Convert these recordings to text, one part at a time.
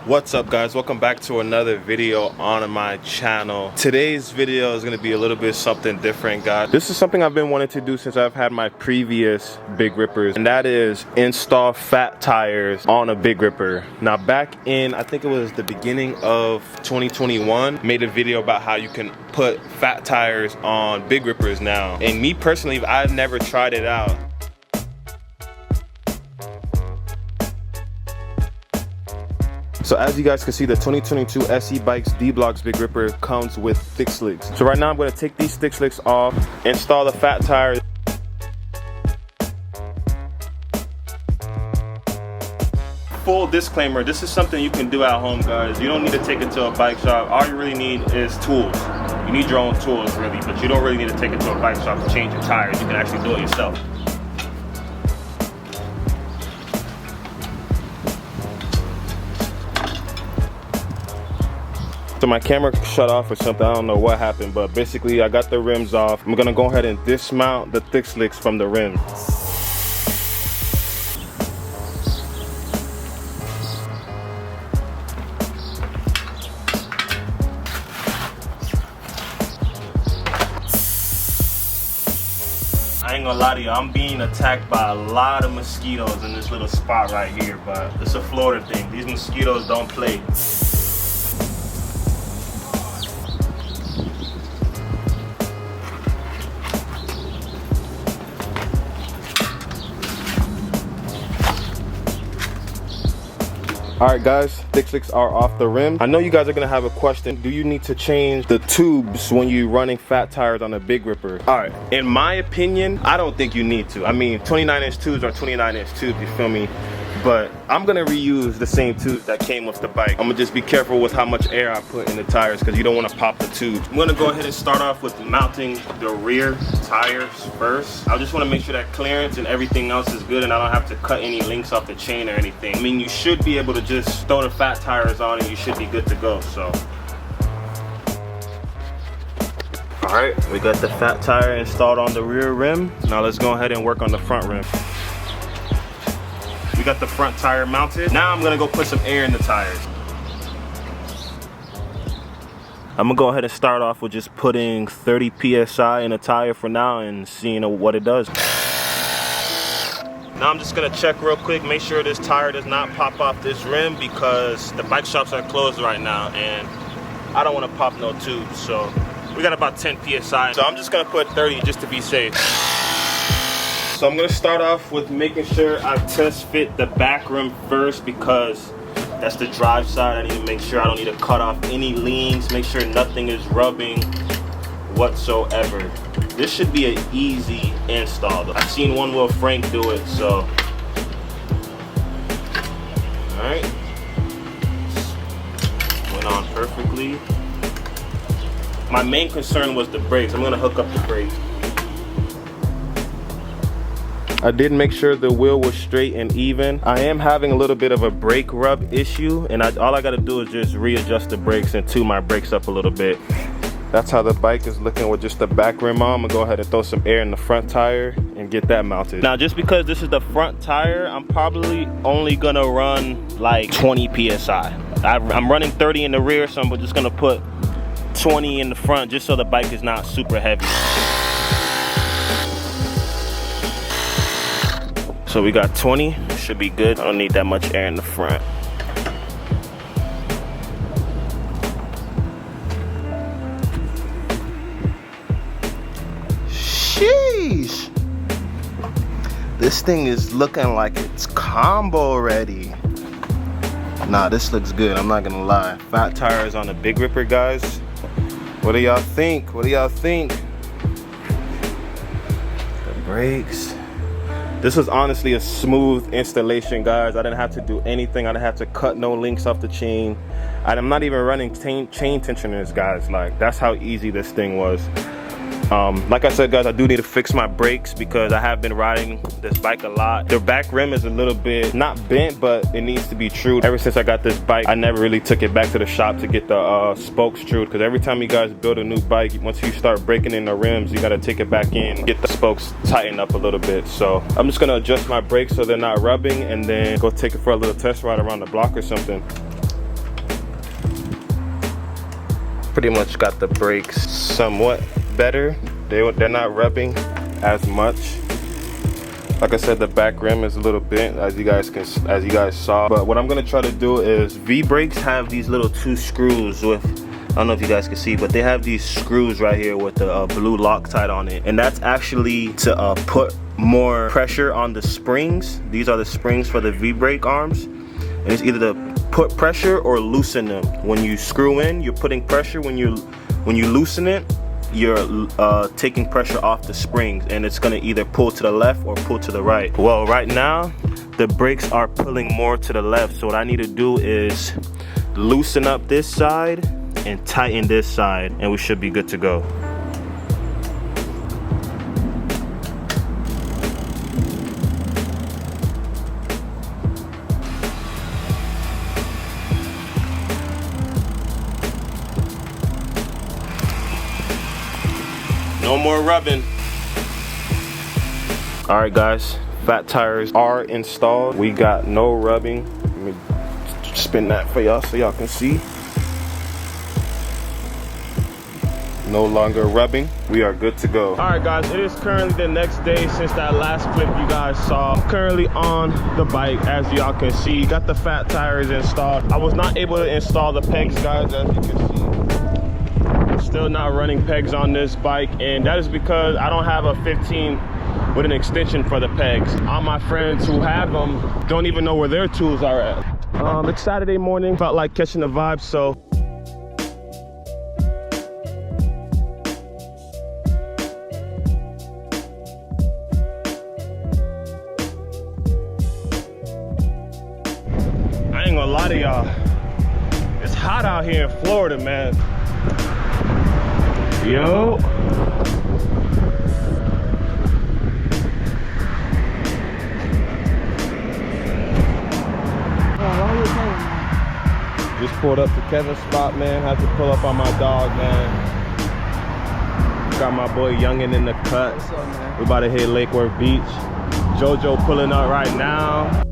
What's up guys, welcome back to another video on my channel. Today's video is going to be a little bit something different, guys. This is something I've been wanting to do since I've had my previous Big Rippers, and that is install fat tires on a Big Ripper. Now back in, I think it was the beginning of 2021, made a video about how you can put fat tires on Big Rippers now. And me personally, I've never tried it out. So as you guys can see, the 2022 SEBIKES D-Blocks Big Ripper comes with thick slicks. So right now I'm going to take these thick slicks off, install the fat tires. Full disclaimer, this is something you can do at home, guys. You don't need to take it to a bike shop. All you really need is tools. You need your own tools, really, but you don't really need to take it to a bike shop to change your tires. You can actually do it yourself. So my camera shut off or something, I don't know what happened, but basically I got the rims off. I'm gonna go ahead and dismount the thick slicks from the rim. I ain't gonna lie to you, I'm being attacked by a lot of mosquitoes in this little spot right here, but it's a Florida thing. These mosquitoes don't play. Alright guys, thick slicks are off the rim. I know you guys are gonna have a question. Do you need to change the tubes when you're running fat tires on a Big Ripper? Alright, in my opinion, I don't think you need to. I mean, 29-inch tubes are 29-inch tubes, you feel me? But I'm gonna reuse the same tubes that came with the bike. I'm gonna just be careful with how much air I put in the tires because you don't want to pop the tubes. I'm gonna go ahead and start off with mounting the rear tires first. I just want to make sure that clearance and everything else is good and I don't have to cut any links off the chain or anything. I mean, you should be able to just throw the fat tires on and you should be good to go. So alright, we got the fat tire installed on the rear rim. Now let's go ahead and work on the front rim. We got the front tire mounted. Now I'm gonna go put some air in the tires. I'm gonna go ahead and start off with just putting 30 PSI in a tire for now and seeing what it does. Now I'm just gonna check real quick, make sure this tire does not pop off this rim because the bike shops are closed right now and I don't wanna pop no tubes. So we got about 10 PSI. So I'm just gonna put 30 just to be safe. So I'm gonna start off with making sure I test fit the back rim first because that's the drive side. I need to make sure I don't need to cut off any leans, make sure nothing is rubbing whatsoever. This should be an easy install though. I've seen One Wheel Frank do it, so. All right, went on perfectly. My main concern was the brakes. I'm gonna hook up the brakes. I did make sure the wheel was straight and even. I am having a little bit of a brake rub issue and all I gotta do is just readjust the brakes and tune my brakes up a little bit. That's how the bike is looking with just the back rim on. I'm gonna go ahead and throw some air in the front tire and get that mounted. Now just because this is the front tire, I'm probably only gonna run like 20 PSI. I'm running 30 in the rear, so I'm just gonna put 20 in the front just so the bike is not super heavy. So we got 20, should be good. I don't need that much air in the front. Sheesh. This thing is looking like it's combo ready. Nah, this looks good, I'm not gonna lie. Fat tires on a Big Ripper, guys. What do y'all think? What do y'all think? The brakes. This was honestly a smooth installation, guys. I didn't have to do anything. I didn't have to cut no links off the chain. I'm not even running chain tensioners, guys. Like, that's how easy this thing was. Like I said, guys, I do need to fix my brakes because I have been riding this bike a lot. The back rim is a little bit, not bent, but it needs to be trued. Ever since I got this bike, I never really took it back to the shop to get the spokes trued, because every time you guys build a new bike, once you start breaking in the rims, you gotta take it back in, get the spokes tightened up a little bit. So I'm just gonna adjust my brakes so they're not rubbing and then go take it for a little test ride around the block or something. pretty much got the brakes somewhat better. They're not revving as much. Like I said, the back rim is a little bent, as you guys saw. But what I'm gonna try to do is, V brakes have these little 2 screws with, I don't know if you guys can see, but they have these screws right here with the blue Loctite on it, and that's actually to put more pressure on the springs. These are the springs for the V brake arms, and it's either to put pressure or loosen them. When you screw in, you're putting pressure. When you loosen it, you're taking pressure off the springs, and it's gonna either pull to the left or pull to the right. Well, right now the brakes are pulling more to the left, so what I need to do is loosen up this side and tighten this side, and we should be good to go. No more rubbing. All right, guys, fat tires are installed. We got no rubbing. Let me spin that for y'all so y'all can see. No longer rubbing. We are good to go. All right, guys, it is currently the next day since that last clip you guys saw. I'm currently on the bike, as y'all can see. Got the fat tires installed. I was not able to install the pegs, guys, as you can see. Still not running pegs on this bike, and that is because I don't have a 15 with an extension for the pegs. All my friends who have them don't even know where their tools are at. It's Saturday morning, felt like catching the vibe, so I ain't gonna lie to y'all, it's hot out here in Florida, man. Yo. Just pulled up to Kevin's spot, man. Had to pull up on my dog, man. Got my boy Youngin in the cut. What's up, man? We about to hit Lake Worth Beach. JoJo pulling up right now.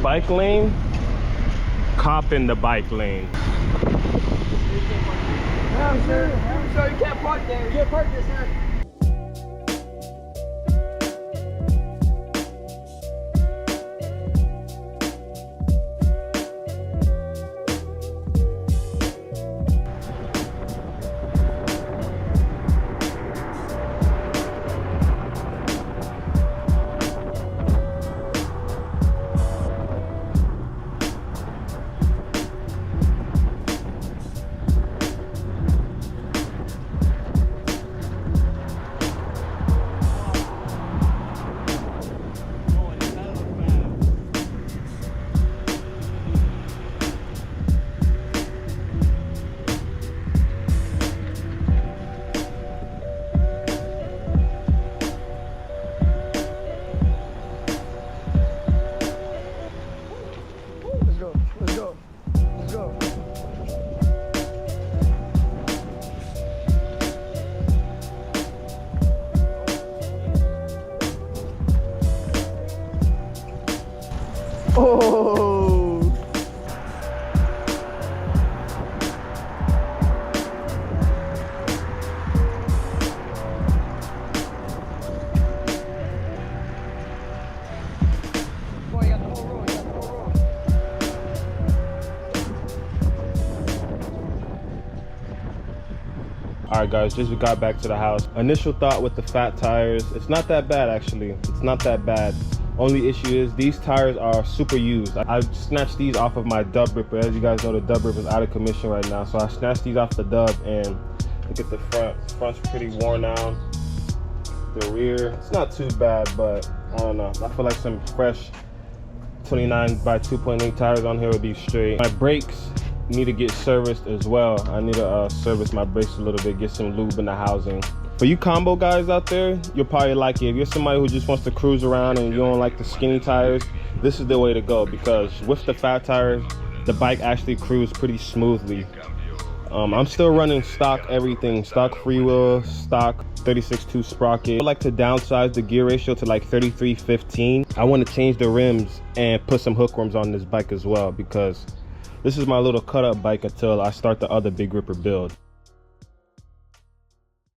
Bike lane, cop in the bike lane. I'm sure you can't park there. You can't park there, sir. Alright guys, just got back to the house. Initial thought with the fat tires, it's not that bad actually. It's not that bad. Only issue is these tires are super used. I snatched these off of my dub ripper. As you guys know, the dub ripper is out of commission right now. So I snatched these off the dub, and look at the front. The front's pretty worn out. The rear, it's not too bad, but I don't know. I feel like some fresh 29x2.8 tires on here would be straight. My brakes need to get serviced as well. I need to service my brakes a little bit, get some lube in the housing. For you combo guys out there, you'll probably like it. If you're somebody who just wants to cruise around and you don't like the skinny tires, this is the way to go, because with the fat tires, the bike actually cruises pretty smoothly. I'm still running stock everything, stock freewheel, stock 36.2 sprocket. I like to downsize the gear ratio to like 33/15. I want to change the rims and put some hook rims on this bike as well, because this is my little cut up bike until I start the other big ripper build.